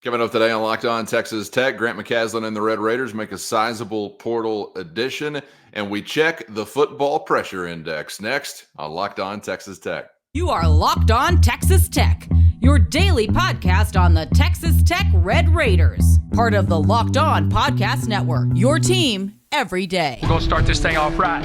Coming up today on Locked On Texas Tech, Grant McCasland and the Red Raiders make a sizable portal addition, and we check the football pressure index next on Locked On Texas Tech. You are Locked On Texas Tech, your daily podcast on the Texas Tech Red Raiders, part of the Locked On Podcast Network, your team every day. We're going to start this thing off right.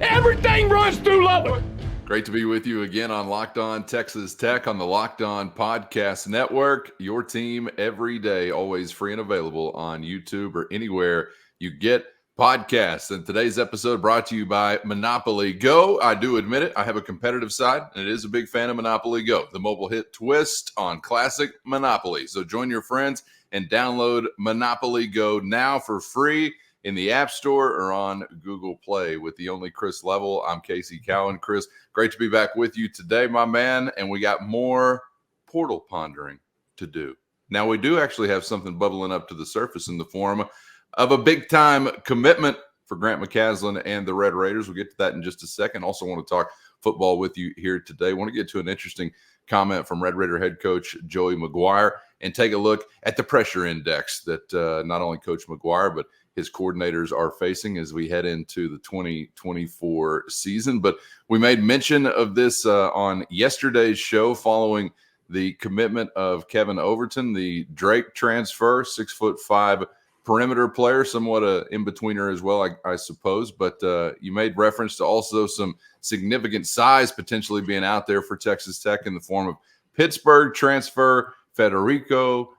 Everything runs through Lubbock. Great to be with you again on Locked On Texas Tech on the Locked On Podcast Network, your team every day, always free and available on YouTube or anywhere you get podcasts. And today's episode brought to you by Monopoly Go. I do admit it, I have a competitive side, and it is a big fan of Monopoly Go, the mobile hit twist on classic Monopoly. So join your friends and download Monopoly Go now for free in the App Store or on Google Play. With the only Chris Level, I'm Casey Cowan. Chris, great to be back with you today, my man, and we got more portal pondering to do. Now, we do actually have something bubbling up to the surface in the form of a big-time commitment for Grant McCasland and the Red Raiders. We'll get to that in just a second. Also want to talk football with you here today. Want to get to an interesting comment from Red Raider head coach Joey McGuire and take a look at the pressure index that not only Coach McGuire, but his coordinators are facing as we head into the 2024 season. But we made mention of this on yesterday's show following the commitment of Kevin Overton, the Drake transfer, 6'5" perimeter player, somewhat a in-betweener as well, I suppose. But you made reference to also some significant size potentially being out there for Texas Tech in the form of Pittsburgh transfer Federico,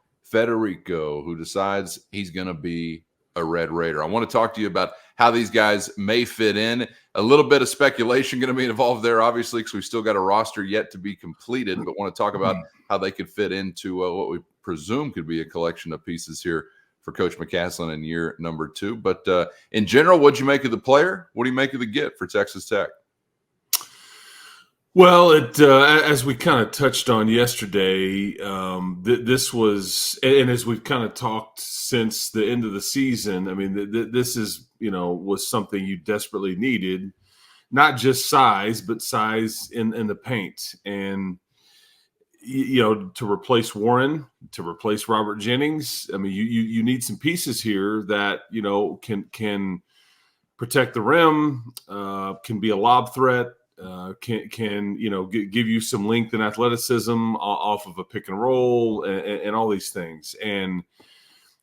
who decides he's going to be a Red Raider. I want to talk to you about how these guys may fit in. A little bit of speculation going to be involved there, obviously, because we've still got a roster yet to be completed, but want to talk about how they could fit into what we presume could be a collection of pieces here for Coach McCasland in year number 2. But in general, what'd you make of the player? What do you make of the get for Texas Tech? Well, as we kind of touched on yesterday, this was, and as we've kind of talked since the end of the season, I mean, this is, was something you desperately needed, not just size, but size in the paint. And, to replace Warren, to replace Robert Jennings, I mean, you need some pieces here that, can protect the rim, can be a lob threat. Can give you some length and athleticism off of a pick and roll and all these things. And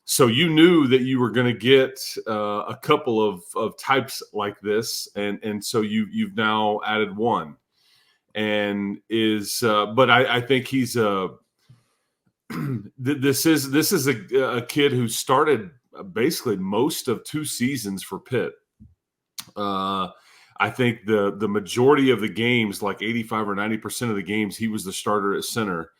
so you knew that you were going to get a couple of types like this. And so you've now added one and but I think he's this is a kid who started basically most of 2 seasons for Pitt. I think the majority of the games, like 85 or 90% of the games, he was the starter at center.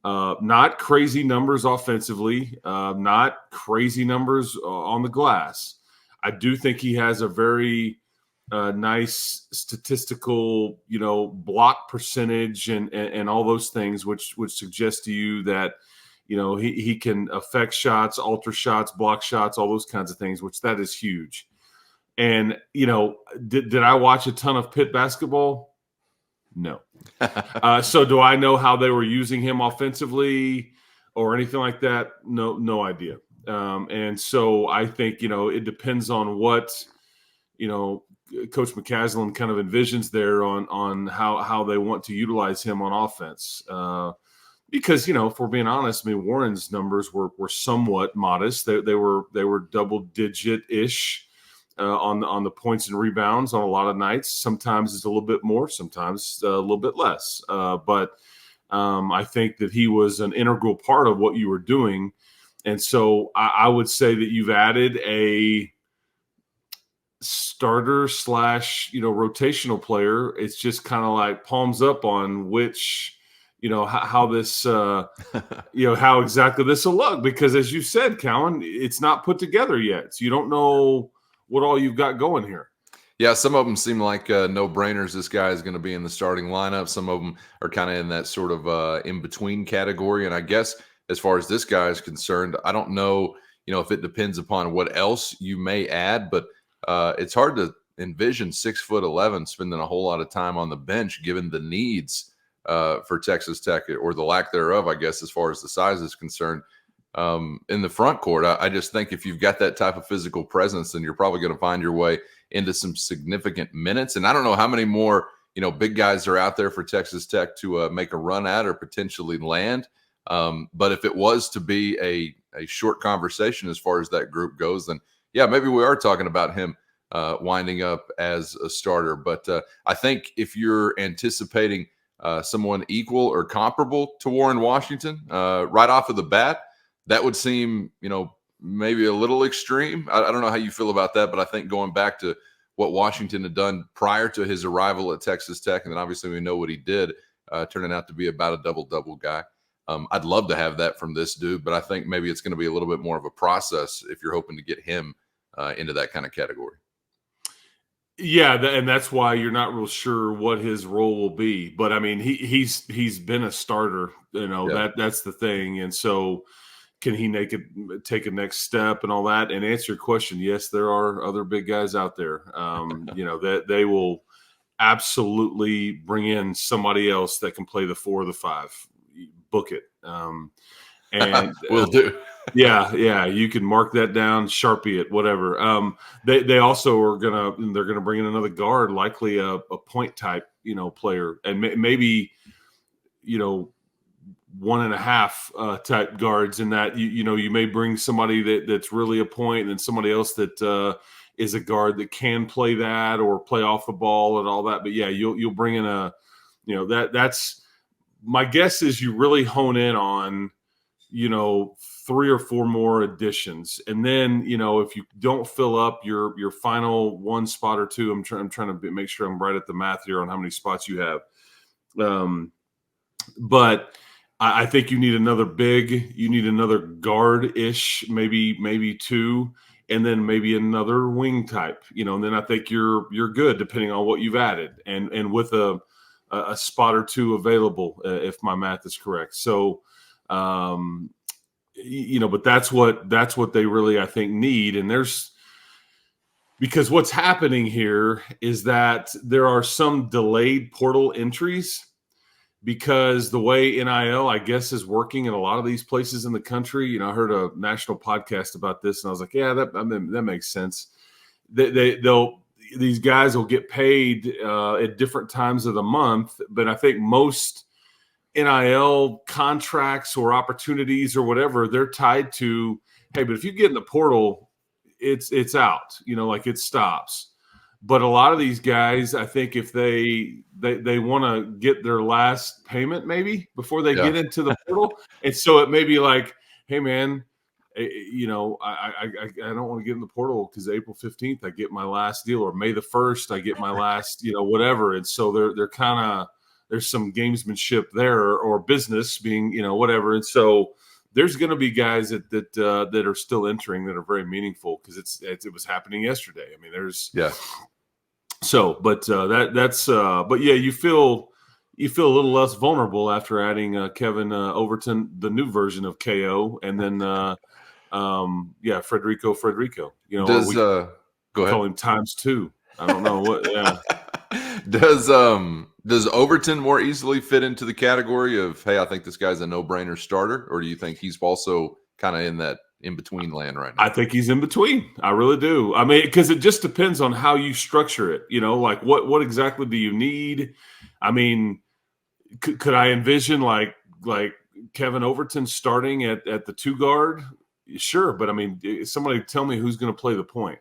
Not crazy numbers offensively, not crazy numbers on the glass. I do think he has a very nice statistical, block percentage and all those things, which would suggest to you that, he can affect shots, alter shots, block shots, all those kinds of things, which that is huge. And, did I watch a ton of Pitt basketball? No. So do I know how they were using him offensively or anything like that? No idea. And so I think, it depends on what, Coach McCasland kind of envisions there on how they want to utilize him on offense. Because, if we're being honest, I mean, Warren's numbers were somewhat modest. They were double-digit-ish. On the points and rebounds on a lot of nights. Sometimes it's a little bit more, sometimes a little bit less. But I think that he was an integral part of what you were doing. And so I would say that you've added a starter / rotational player. It's just kind of like palms up on which, how this, how exactly this will look. Because as you said, Cowan, it's not put together yet. So you don't know what all you've got going here. Yeah, some of them seem like no-brainers. This guy is going to be in the starting lineup. Some of them are kind of in that sort of in-between category. And I guess as far as this guy is concerned, I don't know, if it depends upon what else you may add, but it's hard to envision 6'11" spending a whole lot of time on the bench, given the needs for Texas Tech, or the lack thereof, I guess, as far as the size is concerned. In the front court, I just think if you've got that type of physical presence, then you're probably going to find your way into some significant minutes. And I don't know how many more, big guys are out there for Texas Tech to make a run at or potentially land. But if it was to be a short conversation as far as that group goes, then yeah, maybe we are talking about him winding up as a starter. But I think if you're anticipating someone equal or comparable to Warren Washington right off of the bat, that would seem, maybe a little extreme. I don't know how you feel about that, but I think going back to what Washington had done prior to his arrival at Texas Tech, and then obviously we know what he did, turning out to be about a double-double guy. I'd love to have that from this dude, but I think maybe it's going to be a little bit more of a process if you're hoping to get him into that kind of category. Yeah, and that's why you're not real sure what his role will be. But I mean, he's been a starter. That's the thing. And so, can he take a next step and all that? And answer your question, yes, there are other big guys out there. That they will absolutely bring in somebody else that can play the 4 or the 5. Book it. And will do. Yeah, you can mark that down, Sharpie it, whatever. They also they're gonna bring in another guard, likely a point type, player, and maybe 1.5 type guards. In that you may bring somebody that's really a point, and then somebody else that is a guard that can play that or play off the ball and all that. But yeah, you'll bring in that's my guess is you really hone in on 3 or 4 more additions, and then if you don't fill up your final 1 spot or 2, I'm trying to make sure I'm right at the math here on how many spots you have. But I think you need another big, you need another guard-ish, maybe 2, and then maybe another wing type. And then I think you're good depending on what you've added, and with a spot or 2 available, if my math is correct. So. But that's what they really, I think, need. And because what's happening here is that there are some delayed portal entries because the way NIL, I guess, is working in a lot of these places in the country. I heard a national podcast about this, and I was like, yeah, that makes sense. These guys will get paid at different times of the month, but I think most NIL contracts or opportunities or whatever, they're tied to, hey, but if you get in the portal, it's out, it stops. But a lot of these guys, I think if they want to get their last payment maybe before they get into the portal. And so it may be like, hey man, I don't want to get in the portal because April 15th, I get my last deal, or May the 1st, I get my last, whatever. And so they're kind of, there's some gamesmanship there, or business being, whatever. And so there's going to be guys that are still entering that are very meaningful because it was happening yesterday. I mean, So, but but yeah, you feel a little less vulnerable after adding Kevin Overton, the new version of KO, and then Frederico. Does go ahead. Call him times 2. I don't know what. Yeah. Does Overton more easily fit into the category of, hey, I think this guy's a no-brainer starter, or do you think he's also kind of in that in-between land right now? I think he's in between. I really do. I mean, because it just depends on how you structure it. Like what exactly do you need? I mean, could I envision like Kevin Overton starting at the 2 guard? Sure, but I mean, somebody tell me who's going to play the point.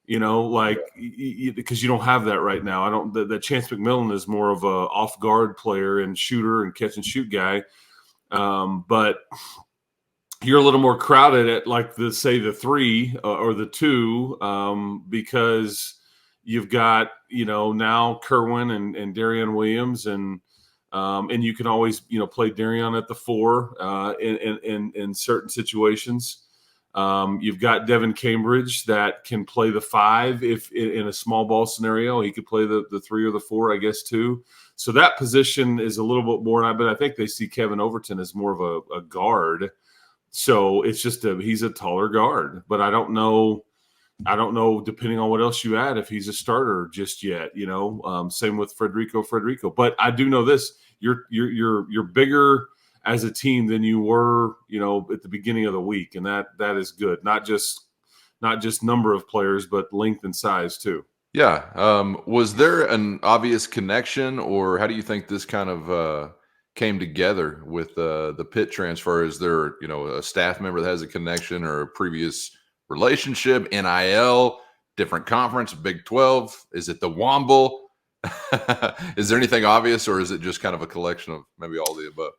Because you don't have that right now. I don't. That Chance McMillan is more of a off guard player and shooter and catch and shoot guy, but you're a little more crowded at the 3 or the 2 because you've got now Kerwin and Darian Williams and you can always play Darian at the 4 in certain situations. You've got Devin Cambridge that can play the 5 if in a small ball scenario. He could play the 3 or the 4, I guess, too. So that position is a little bit more. But I think they see Kevin Overton as more of a guard. So it's just he's a taller guard. But I don't know. I don't know, depending on what else you add, if he's a starter just yet. Same with Federico. But I do know this: you're bigger as a team than you were, at the beginning of the week, and that is good. Not just number of players, but length and size too. Yeah. Was there an obvious connection, or how do you think this kind of came together with the Pitt transfer? Is there, a staff member that has a connection or a previous relationship, NIL, different conference, Big 12? Is it the Womble? Is there anything obvious, or is it just kind of a collection of maybe all the above?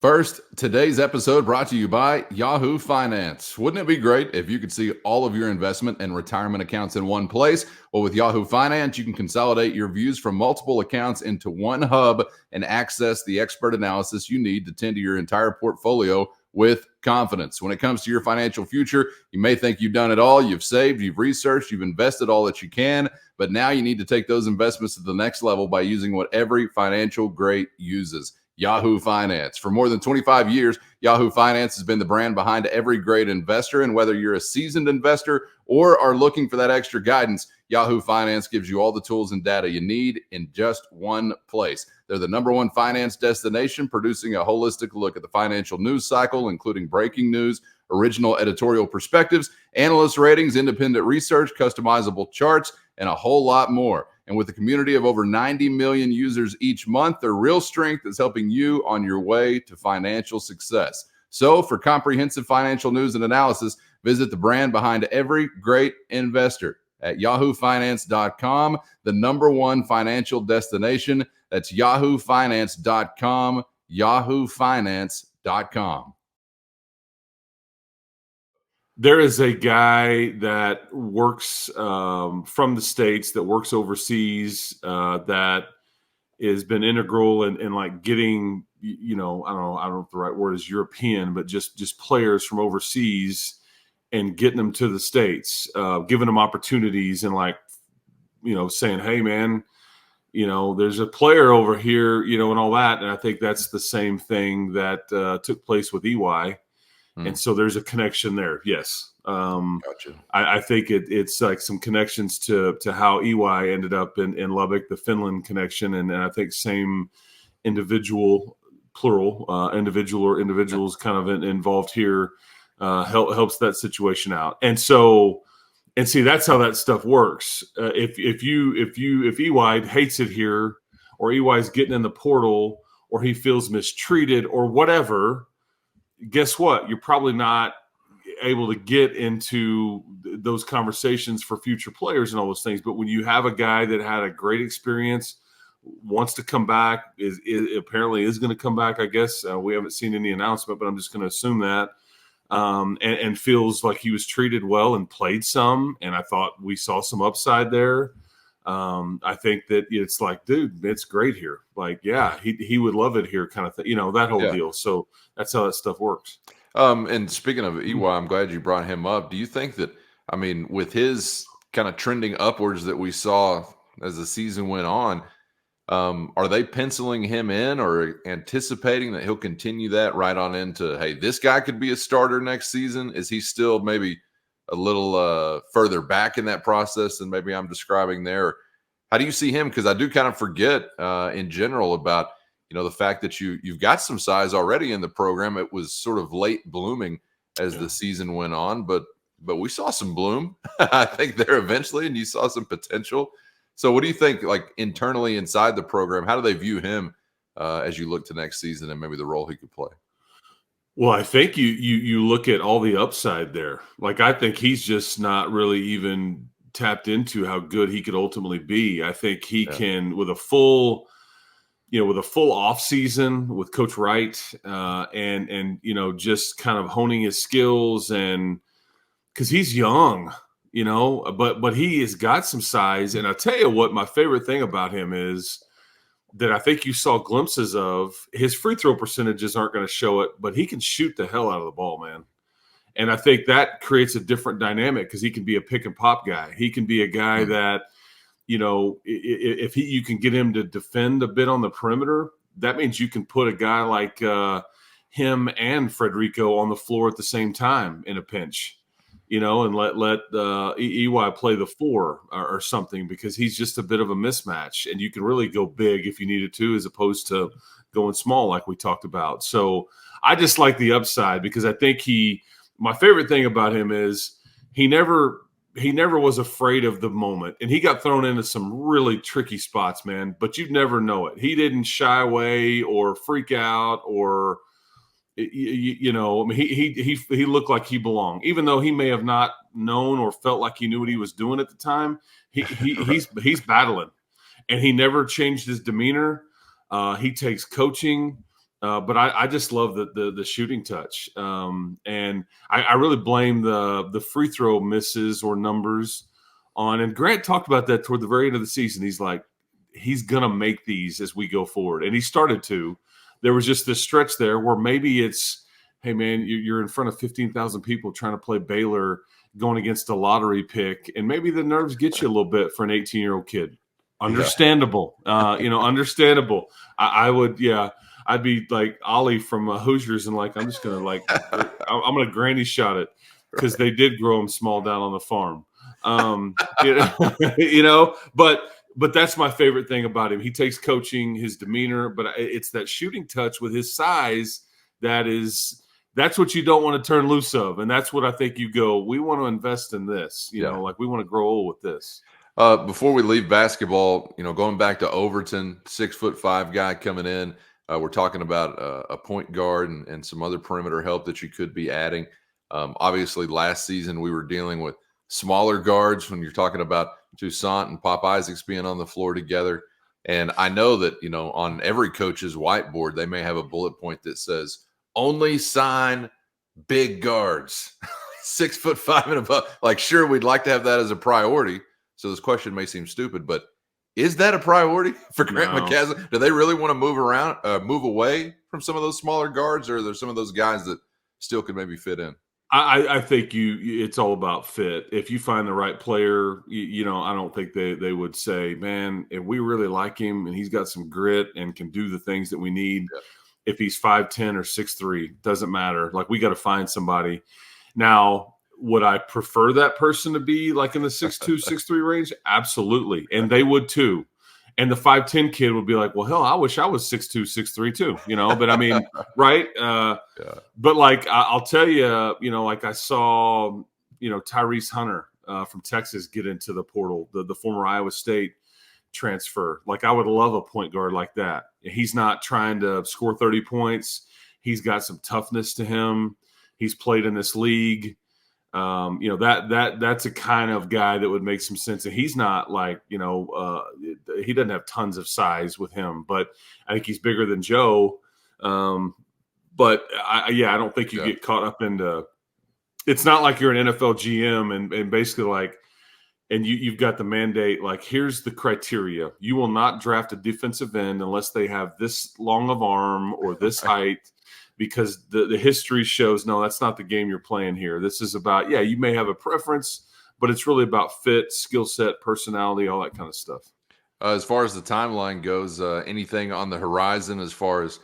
First, today's episode brought to you by Yahoo Finance. Wouldn't it be great if you could see all of your investment and retirement accounts in one place? Well, with Yahoo Finance, you can consolidate your views from multiple accounts into one hub and access the expert analysis you need to tend to your entire portfolio with confidence. When it comes to your financial future, you may think you've done it all. You've saved, you've researched, you've invested all that you can, but now you need to take those investments to the next level by using what every financial great uses: Yahoo Finance. For more than 25 years, Yahoo Finance has been the brand behind every great investor. And whether you're a seasoned investor or are looking for that extra guidance, Yahoo Finance gives you all the tools and data you need in just one place. They're the number one finance destination, producing a holistic look at the financial news cycle, including breaking news, original editorial perspectives, analyst ratings, independent research, customizable charts, and a whole lot more. And with a community of over 90 million users each month, their real strength is helping you on your way to financial success. So for comprehensive financial news and analysis, visit the brand behind every great investor at yahoofinance.com, the number one financial destination. That's yahoofinance.com, yahoofinance.com. There is a guy that works from the States, that works overseas, that has been integral in like getting, I don't know if the right word is European, but just players from overseas and getting them to the States, giving them opportunities and saying, hey man, there's a player over here, and all that. And I think that's the same thing that took place with EY. And so there's a connection there. Yes. Gotcha. I think it's like some connections to how EY ended up in Lubbock, the Finland connection. And I think same individual, plural, individual or individuals kind of involved here helps that situation out. And see, that's how that stuff works. If EY hates it here, or EY's getting in the portal, or he feels mistreated or whatever, guess what? You're probably not able to get into those conversations for future players and all those things. But when you have a guy that had a great experience, wants to come back, is apparently going to come back, I guess. We haven't seen any announcement, but I'm just going to assume that, and feels like he was treated well and played some. And I thought we saw some upside there. I think that it's like, dude, it's great here. Like, yeah, he would love it here, kind of thing, that whole deal. So that's how that stuff works. And speaking of EY, I'm glad you brought him up. Do you think that, with his kind of trending upwards that we saw as the season went on, are they penciling him in or anticipating that he'll continue that right on into, hey, this guy could be a starter next season? Is he still maybe a little further back in that process than maybe I'm describing there? How do you see him? Because I do kind of forget in general about, the fact that you've got some size already in the program. It was sort of late blooming as the season went on, but we saw some bloom, I think, there eventually, and you saw some potential. So what do you think, like internally inside the program, how do they view him as you look to next season and maybe the role he could play? Well, I think you look at all the upside there. Like, I think he's just not really even tapped into how good he could ultimately be. I think he can, with a full off season with Coach Wright, and just kind of honing his skills, and because he's young, but he has got some size. And I'll tell you what, my favorite thing about him is that I think you saw glimpses of. His free throw percentages aren't going to show it, but he can shoot the hell out of the ball, man. And I think that creates a different dynamic, because he can be a pick and pop guy. He can be a guy that, if you can get him to defend a bit on the perimeter, that means you can put a guy like him and Federico on the floor at the same time in a pinch. and let EY play the 4 or something, because he's just a bit of a mismatch, and you can really go big if you needed to, as opposed to going small like we talked about. So I just like the upside, because I think my favorite thing about him is he never was afraid of the moment, and he got thrown into some really tricky spots, man, but you'd never know it. He didn't shy away or freak out or I mean, he looked like he belonged, even though he may have not known or felt like he knew what he was doing at the time. He's battling, and he never changed his demeanor. He takes coaching, but I just love the shooting touch, and I really blame the free throw misses or numbers on. And Grant talked about that toward the very end of the season. He's like, he's gonna make these as we go forward, and he started to. There was just this stretch there where maybe it's, hey, man, you're in front of 15,000 people trying to play Baylor, going against a lottery pick, and maybe the nerves get you a little bit for an 18-year-old kid. Understandable. Understandable. I'd be like Ollie from Hoosiers, and like, I'm just going to I'm going to granny shot it, because they did grow him small down on the farm. But that's my favorite thing about him. He takes coaching, his demeanor, but it's that shooting touch with his size that's what you don't want to turn loose of. And that's what I think we want to invest in this, we want to grow old with this. Before we leave basketball, going back to Overton, 6'5" guy coming in, we're talking about a point guard and some other perimeter help that you could be adding. Obviously last season we were dealing with smaller guards when you're talking about Toussaint and Pop Isaacs being on the floor together. And I know that, on every coach's whiteboard, they may have a bullet point that says, only sign big guards, 6'5" and above. Like, sure, we'd like to have that as a priority. So this question may seem stupid, but is that a priority for Grant McCasland? Do they really want to move away from some of those smaller guards, or are there some of those guys that still could maybe fit in? I think it's all about fit. If you find the right player, I don't think they would say, man, if we really like him and he's got some grit and can do the things that we need, if he's 5'10" or 6'3", doesn't matter. Like, we got to find somebody. Now, would I prefer that person to be like in the 6'2", 6'3" range? Absolutely. And they would too. And the 5'10" kid would be like, well, hell, I wish I was 6'2", 6'3" too, but I mean, right? But like, I'll tell you, like I saw, Tyrese Hunter from Texas get into the portal, the former Iowa State transfer. Like, I would love a point guard like that. He's not trying to score 30 points. He's got some toughness to him. He's played in this league. That's a kind of guy that would make some sense. And he's not like, he doesn't have tons of size with him, but I think he's bigger than Joe. But I don't think you get caught up into, it's not like you're an NFL GM and basically like, and you've got the mandate, like, here's the criteria. You will not draft a defensive end unless they have this long of arm or this height. Because the history shows, no, that's not the game you're playing here. This is about, you may have a preference, but it's really about fit, skill set, personality, all that kind of stuff. As far as the timeline goes, anything on the horizon as far as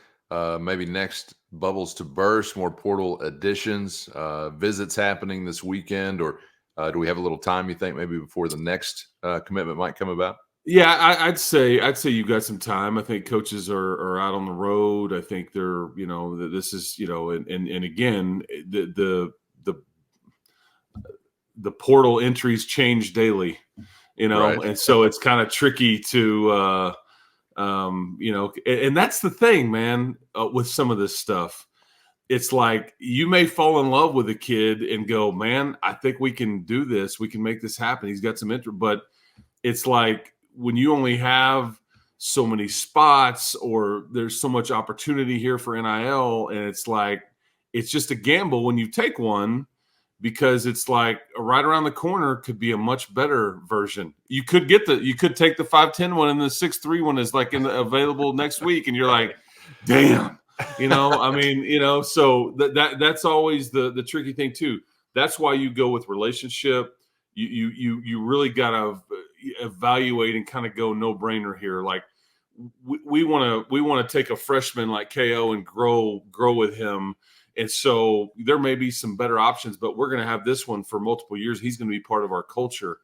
maybe next bubbles to burst, more portal additions, visits happening this weekend, or do we have a little time, you think, maybe before the next commitment might come about? Yeah, I'd say you've got some time. I think coaches are out on the road. I think they're, this is, and again, the portal entries change daily, Right. and so it's kind of tricky to, and that's the thing, man, with some of this stuff. It's like, you may fall in love with a kid and go, man, I think we can do this. We can make this happen. He's got some interest, but it's like, when you only have so many spots, or there's so much opportunity here for NIL, and it's like, it's just a gamble when you take one, because it's like right around the corner could be a much better version. You could take the 5'10" one, and the 6'3" one is like available next week, and you're like, damn, so that's always the tricky thing too. That's why you go with relationship. You really gotta evaluate and kind of go no brainer here. Like, we want to take a freshman like KO and grow with him And so there may be some better options, but we're going to have this one for multiple years. He's going to be part of our culture.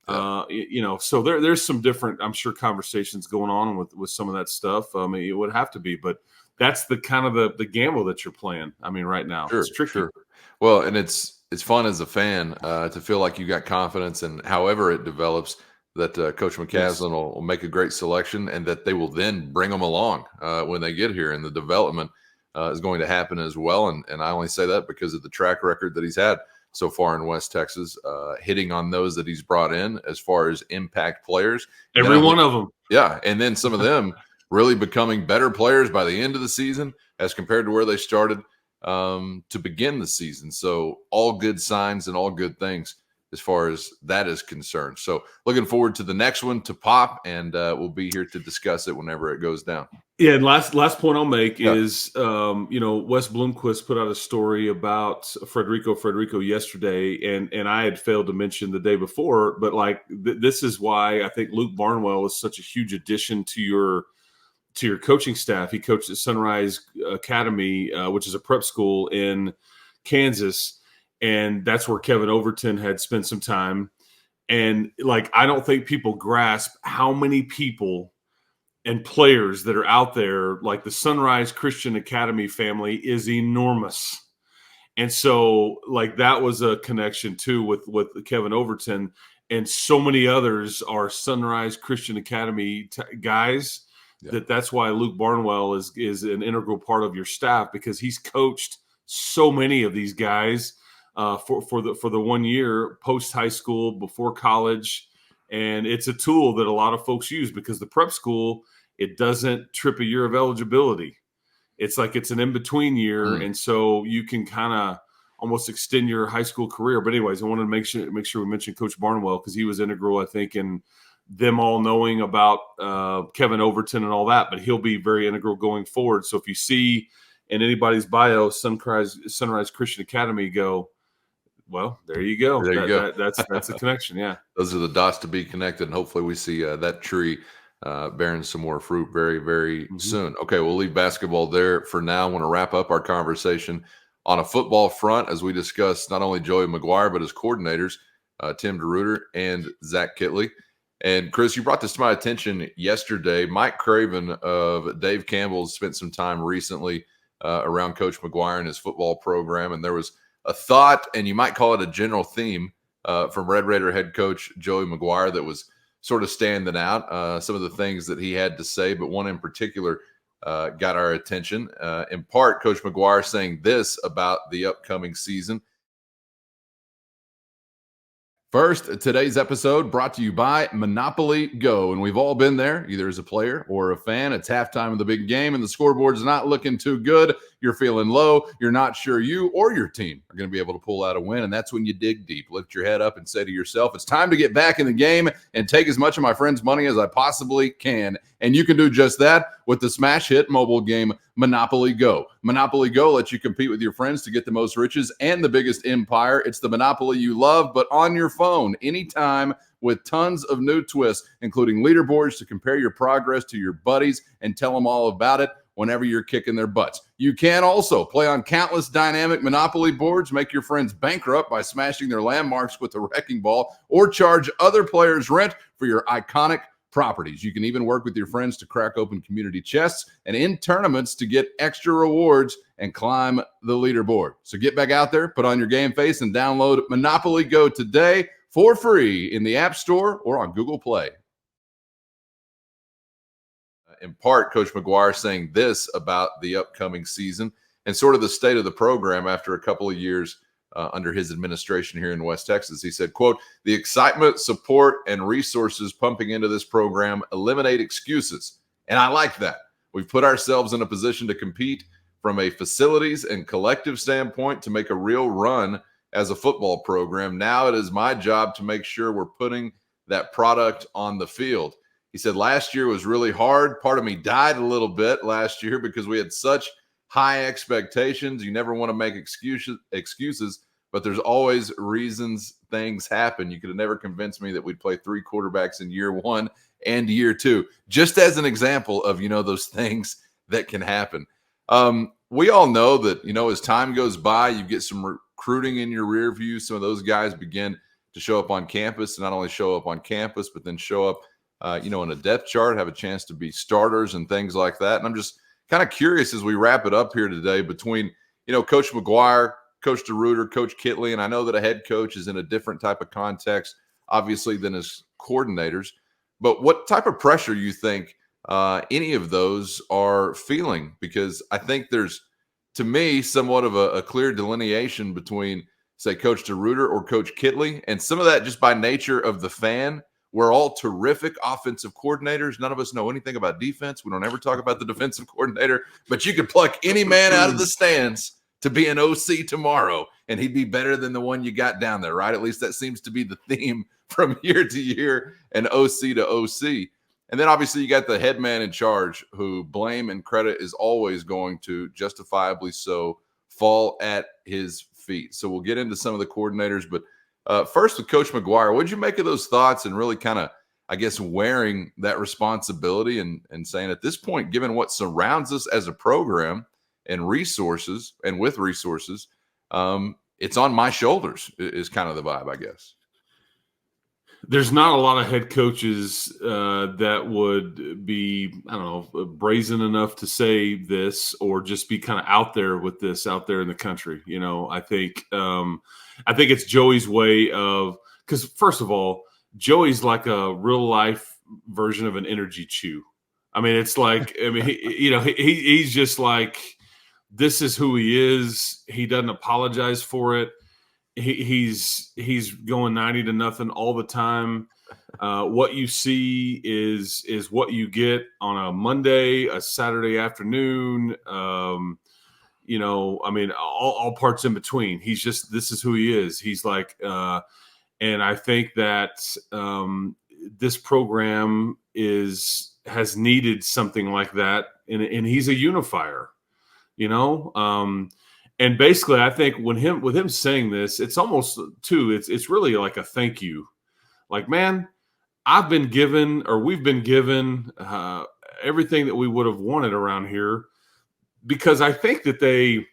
Yeah. So there's some different, I'm sure, conversations going on with some of that stuff. I mean, it would have to be, but that's the kind of the gamble that you're playing. I mean, right now it's tricky. Sure. Well, and it's fun as a fan to feel like you got confidence, and however it develops, that Coach McCaslin will make a great selection, and that they will then bring them along when they get here, and the development is going to happen as well. And I only say that because of the track record that he's had so far in West Texas, hitting on those that he's brought in as far as impact players. Every one of them. Yeah, and then some of them really becoming better players by the end of the season as compared to where they started to begin the season. So all good signs and all good things as far as that is concerned. So looking forward to the next one to pop, and we'll be here to discuss it whenever it goes down. Yeah, and last point I'll make is, Wes Bloomquist put out a story about Frederico yesterday, and I had failed to mention the day before, but this is why I think Luke Barnwell is such a huge addition to your coaching staff. He coached at Sunrise Academy, which is a prep school in Kansas, and that's where Kevin Overton had spent some time. And I don't think people grasp how many people and players that are out there. Like the Sunrise Christian Academy family is enormous. And so that was a connection too with Kevin Overton, and so many others are Sunrise Christian Academy guys. Yeah. That's why Luke Barnwell is an integral part of your staff, because he's coached so many of these guys for the 1 year post high school, before college. And it's a tool that a lot of folks use, because the prep school, it doesn't trip a year of eligibility. It's it's an in-between year. And so you can kind of almost extend your high school career. But anyways, I wanted to make sure we mentioned Coach Barnwell, because he was integral, I think, in them all knowing about Kevin Overton and all that, but he'll be very integral going forward. So if you see in anybody's bio Sunrise Christian Academy, go, well, there you go. There you go. That's a connection. Yeah. Those are the dots to be connected. And hopefully we see that tree bearing some more fruit very, very soon. Okay, we'll leave basketball there for now. I want to wrap up our conversation on a football front as we discuss not only Joey McGuire, but his coordinators, Tim DeRuyter and Zach Kitley. And Chris, you brought this to my attention yesterday. Mike Craven of Dave Campbell's spent some time recently around Coach McGuire and his football program. And there was a thought, and you might call it a general theme from Red Raider head coach Joey McGuire that was sort of standing out. Some of the things that he had to say, but one in particular got our attention. In part, Coach McGuire saying this about the upcoming season. First, today's episode brought to you by Monopoly Go. And we've all been there, either as a player or a fan. It's halftime of the big game, and the scoreboard's not looking too good. You're feeling low. You're not sure you or your team are going to be able to pull out a win. And that's when you dig deep, lift your head up, and say to yourself, it's time to get back in the game and take as much of my friends' money as I possibly can. And you can do just that with the smash hit mobile game Monopoly Go. Monopoly Go lets you compete with your friends to get the most riches and the biggest empire. It's the Monopoly you love, but on your phone, anytime, with tons of new twists, including leaderboards to compare your progress to your buddies and tell them all about it whenever you're kicking their butts. You can also play on countless dynamic Monopoly boards, make your friends bankrupt by smashing their landmarks with a wrecking ball, or charge other players rent for your iconic properties. You can even work with your friends to crack open community chests and in tournaments to get extra rewards and climb the leaderboard. So get back out there, put on your game face, and download Monopoly Go today for free in the App Store or on Google Play. In part, Coach McGuire saying this about the upcoming season and sort of the state of the program after a couple of years under his administration here in West Texas. He said, quote, the excitement, support, and resources pumping into this program eliminate excuses. And I like that. We've put ourselves in a position to compete from a facilities and collective standpoint to make a real run as a football program. Now it is my job to make sure we're putting that product on the field. He said last year was really hard. Part of me died a little bit last year because we had such high expectations. You never want to make excuses, but there's always reasons things happen. You could have never convinced me that we'd play 3 quarterbacks in year 1 and year 2, just as an example of, those things that can happen. We all know that, as time goes by, you get some recruiting in your rear view. Some of those guys begin to show up on campus, and not only show up on campus, but then show up, in a depth chart, have a chance to be starters and things like that. And I'm just kind of curious as we wrap it up here today between, Coach McGuire, Coach DeRuiter, Coach Kitley, and I know that a head coach is in a different type of context, obviously, than his coordinators. But what type of pressure you think any of those are feeling? Because I think there's, to me, somewhat of a clear delineation between, say, Coach DeRuiter or Coach Kitley, and some of that just by nature of the fan. We're all terrific offensive coordinators. None of us know anything about defense. We don't ever talk about the defensive coordinator, but you could pluck any man out of the stands to be an OC tomorrow, and he'd be better than the one you got down there, right? At least that seems to be the theme from year to year and OC to OC. And then obviously you got the head man in charge, who blame and credit is always going to, justifiably so, fall at his feet. So we'll get into some of the coordinators, but first with Coach McGuire, what did you make of those thoughts and really kind of, I guess, wearing that responsibility and saying at this point, given what surrounds us as a program and resources, and with resources, it's on my shoulders is kind of the vibe, I guess. There's not a lot of head coaches that would be, I don't know, brazen enough to say this, or just be kind of out there with this out there in the country. I think it's Joey's way of, because first of all, Joey's like a real life version of an energy chew. I mean, it's like, he's just like, this is who he is. He doesn't apologize for it. He's going 90-0 all the time. What you see is what you get on a Monday, a Saturday afternoon. All parts in between. He's just, this is who he is. He's like, and I think that this program has needed something like that, and he's a unifier. And basically, I think with him saying this, it's almost too, it's really like a thank you. Like, man, we've been given everything that we would have wanted around here, because I think that they,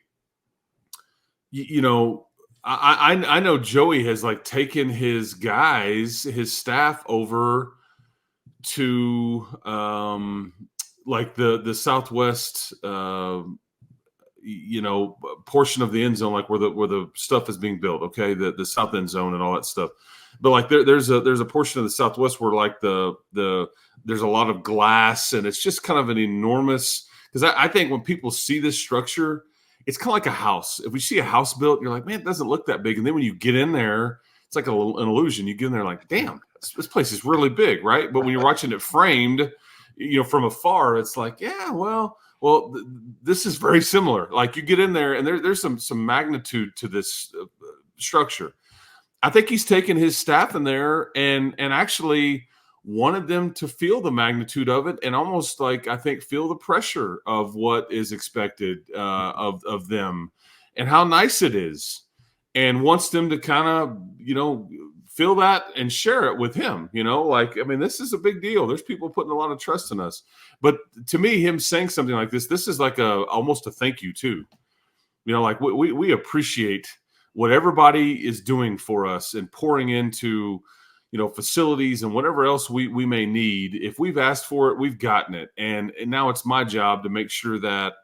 I know Joey has like taken his guys, his staff over to like the Southwest portion of the end zone, like where the stuff is being built. Okay. The South end zone and all that stuff. But like there's a portion of the Southwest where like there's a lot of glass, and it's just kind of an enormous, because I think when people see this structure, it's kind of like a house. If we see a house built, you're like, man, it doesn't look that big. And then when you get in there, it's like an illusion. You get in there like, damn, this place is really big. Right. But when you're watching it framed, from afar, it's like, yeah, well, this is very similar. Like you get in there, and there's some magnitude to this structure. I think he's taken his staff in there and actually wanted them to feel the magnitude of it, and almost like, I think, feel the pressure of what is expected of them and how nice it is, and wants them to kind of, feel that and share it with him. This is a big deal. There's people putting a lot of trust in us. But to me, him saying something like this is like almost a thank you too. Like we appreciate what everybody is doing for us and pouring into, facilities and whatever else we may need. If we've asked for it, we've gotten it. And now it's my job to make sure that,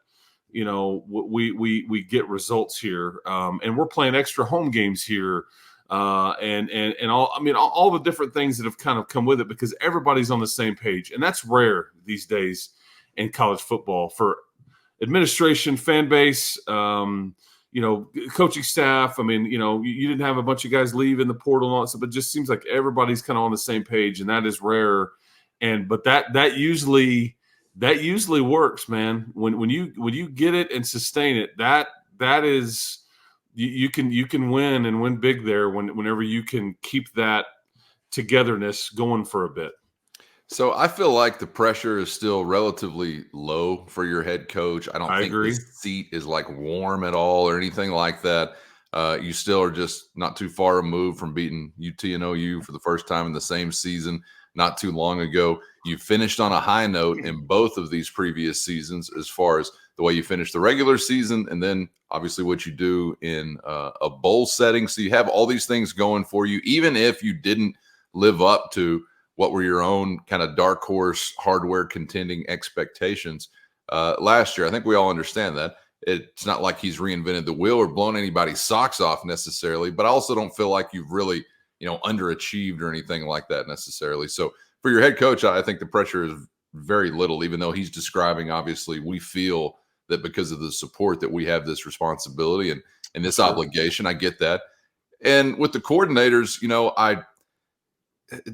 we get results here. And we're playing extra home games here. And all the different things that have kind of come with it, because everybody's on the same page. And that's rare these days in college football for administration, fan base, coaching staff. You didn't have a bunch of guys leave in the portal and all that stuff, but it just seems like everybody's kind of on the same page, and that is rare. But that usually works, man. When you get it and sustain it, that is, you can win and win big there whenever you can keep that togetherness going for a bit. So I feel like the pressure is still relatively low for your head coach. I don't think agree. The seat is like warm at all or anything like that. You still are just not too far removed from beating UT and OU for the first time in the same season. not too long ago. You finished on a high note in both of these previous seasons as far as the way you finished the regular season and then obviously what you do in a bowl setting. So you have all these things going for you, even if you didn't live up to what were your own kind of dark horse hardware contending expectations last year. I think we all understand that. It's not like he's reinvented the wheel or blown anybody's socks off necessarily, but I also don't feel like you've really, underachieved or anything like that necessarily. So for your head coach, I think the pressure is very little, even though he's describing, obviously, we feel that because of the support that we have this responsibility and this obligation. I get that. And with the coordinators,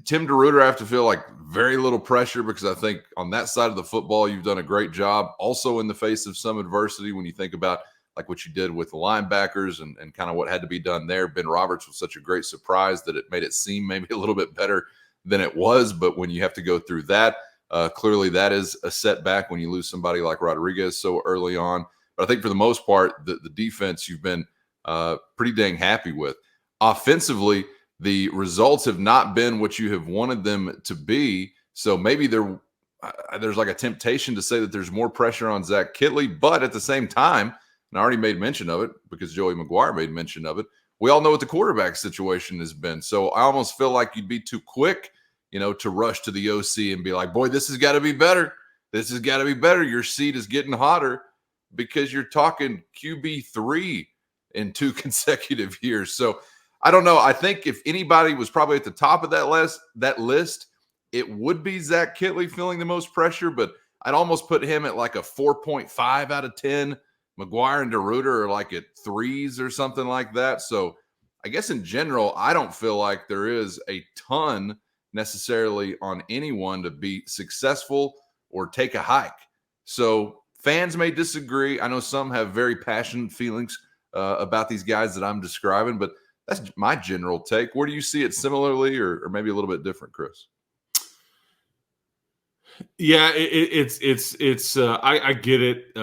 Tim DeRuyter, I have to feel like very little pressure because I think on that side of the football, you've done a great job. Also in the face of some adversity, when you think about like what you did with the linebackers and kind of what had to be done there. Ben Roberts was such a great surprise that it made it seem maybe a little bit better than it was. But when you have to go through that, clearly that is a setback when you lose somebody like Rodriguez so early on. But I think for the most part, the defense you've been pretty dang happy with. Offensively, the results have not been what you have wanted them to be. So maybe there's like a temptation to say that there's more pressure on Zach Kittley. But at the same time, and I already made mention of it because Joey McGuire made mention of it, we all know what the quarterback situation has been. So I almost feel like you'd be too quick, to rush to the OC and be like, boy, this has got to be better. This has got to be better. Your seat is getting hotter because you're talking QB3 in 2 consecutive years. So I don't know. I think if anybody was probably at the top of that list, it would be Zach Kittley feeling the most pressure, but I'd almost put him at like a 4.5 out of 10. McGuire and DeRuyter are like at 3s or something like that. So I guess in general, I don't feel like there is a ton necessarily on anyone to be successful or take a hike. So fans may disagree. I know some have very passionate feelings about these guys that I'm describing, but that's my general take. Where do you see it similarly or maybe a little bit different, Chris? Yeah, I get it.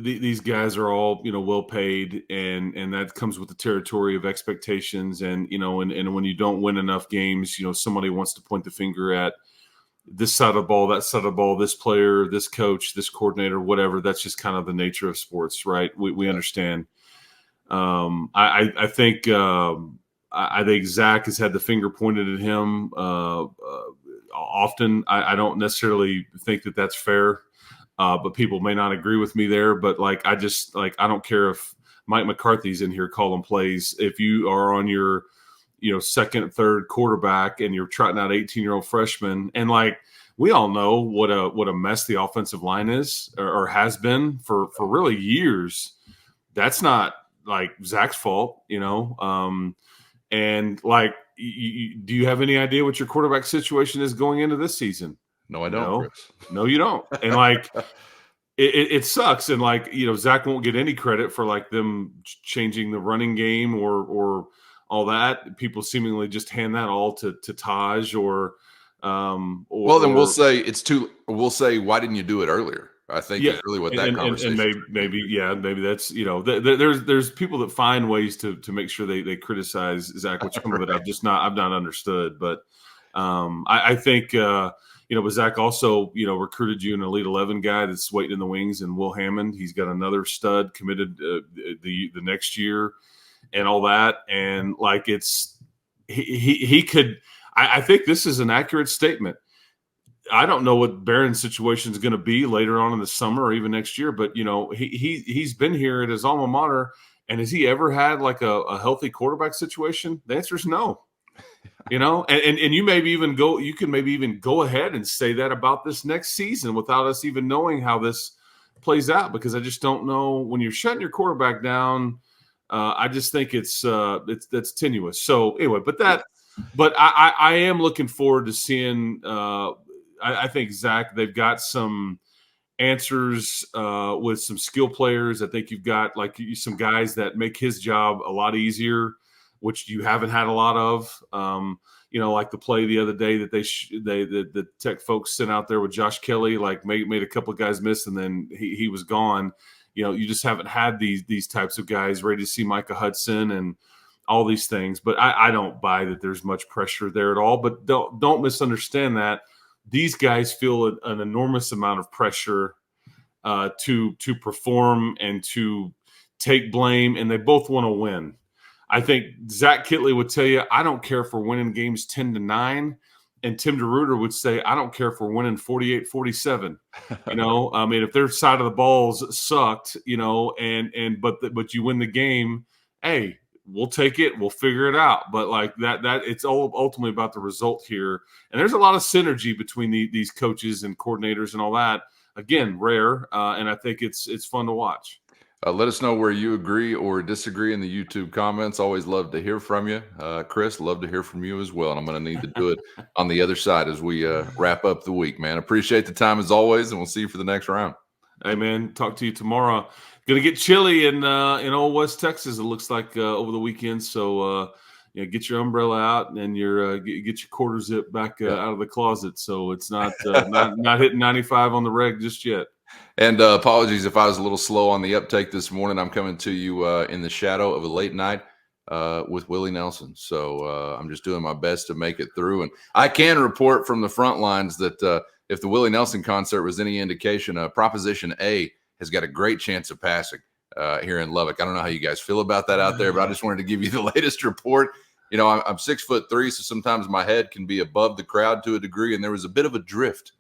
These guys are all, well paid, and that comes with the territory of expectations. And, and when you don't win enough games, somebody wants to point the finger at this side of the ball, that side of the ball, this player, this coach, this coordinator, whatever. That's just kind of the nature of sports, right? We understand. I think Zach has had the finger pointed at him often. I don't necessarily think that that's fair, but people may not agree with me there. But I don't care if Mike McCarthy's in here calling plays. If you are on your, second, third quarterback and you're trotting out 18-year-old freshmen, and we all know what a mess the offensive line is or has been for really years. That's not Zach's fault, and do you have any idea what your quarterback situation is going into this season? No, I don't. No, you don't. And it sucks. And Zach won't get any credit for them changing the running game or all that. People seemingly just hand that all to Taj or then we'll say we'll say, why didn't you do it earlier? I think is really what that conversation. And maybe that's there's people that find ways to make sure they criticize Zach, which some of it I've not understood. But I think but Zach also recruited you an Elite 11 guy that's waiting in the wings, and Will Hammond. He's got another stud committed the next year, and all that. And he could. I think this is an accurate statement. I don't know what Barron's situation is going to be later on in the summer or even next year, but he's been here at his alma mater, and has he ever had a healthy quarterback situation? The answer is no. And you can maybe even go ahead and say that about this next season without us even knowing how this plays out, because I just don't know when you're shutting your quarterback down. I just think that's tenuous. So anyway, but I am looking forward to seeing. I think Zach, they've got some answers with some skill players. I think you've got some guys that make his job a lot easier, which you haven't had a lot of. Like the play the other day that the Tech folks sent out there with Josh Kelly, made a couple of guys miss, and then he was gone. You just haven't had these types of guys ready to see Micah Hudson and all these things. But I don't buy that there's much pressure there at all. But don't misunderstand that. These guys feel an enormous amount of pressure to perform and to take blame, and they both want to win. I think Zach Kitley would tell you, I don't care if we're winning games 10-9. And Tim DeRuyter would say, I don't care if we're winning 48-47. You know, I mean, if their side of the balls sucked, you know, but you win the game, hey, we'll take it. We'll figure it out. But like that it's all ultimately about the result here. And there's a lot of synergy between these coaches and coordinators and all that. Again, rare. And I think it's fun to watch. Let us know where you agree or disagree in the YouTube comments. Always love to hear from you. Chris, love to hear from you as well. And I'm going to need to do it on the other side as we wrap up the week, man. Appreciate the time as always, and we'll see you for the next round. Hey, man, talk to you tomorrow. Going to get chilly in old West Texas, it looks like, over the weekend. So, get your umbrella out and get your quarter zip back out of the closet. So it's not hitting 95 on the reg just yet. And apologies if I was a little slow on the uptake this morning. I'm coming to you in the shadow of a late night with Willie Nelson. So I'm just doing my best to make it through. And I can report from the front lines that if the Willie Nelson concert was any indication, Proposition A has got a great chance of passing here in Lubbock. I don't know how you guys feel about that out there, but I just wanted to give you the latest report. You know, I'm 6'3", so sometimes my head can be above the crowd to a degree, and there was a bit of a drift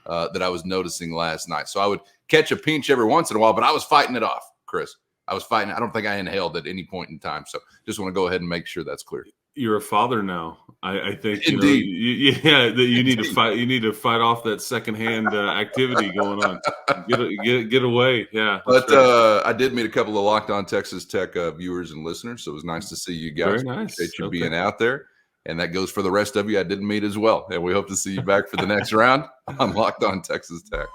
that I was noticing last night. So I would catch a pinch every once in a while, but I was fighting it off, Chris. I was fighting. I don't think I inhaled at any point in time. So just want to go ahead and make sure that's clear. You're a father now. I think Indeed. You need to fight. You need to fight off that secondhand activity going on. Get away. Yeah. But right. I did meet a couple of Locked On Texas Tech viewers and listeners, so it was nice to see you guys. Very nice. Appreciate you being out there. And that goes for the rest of you I didn't meet as well. And we hope to see you back for the next round on Locked On Texas Tech.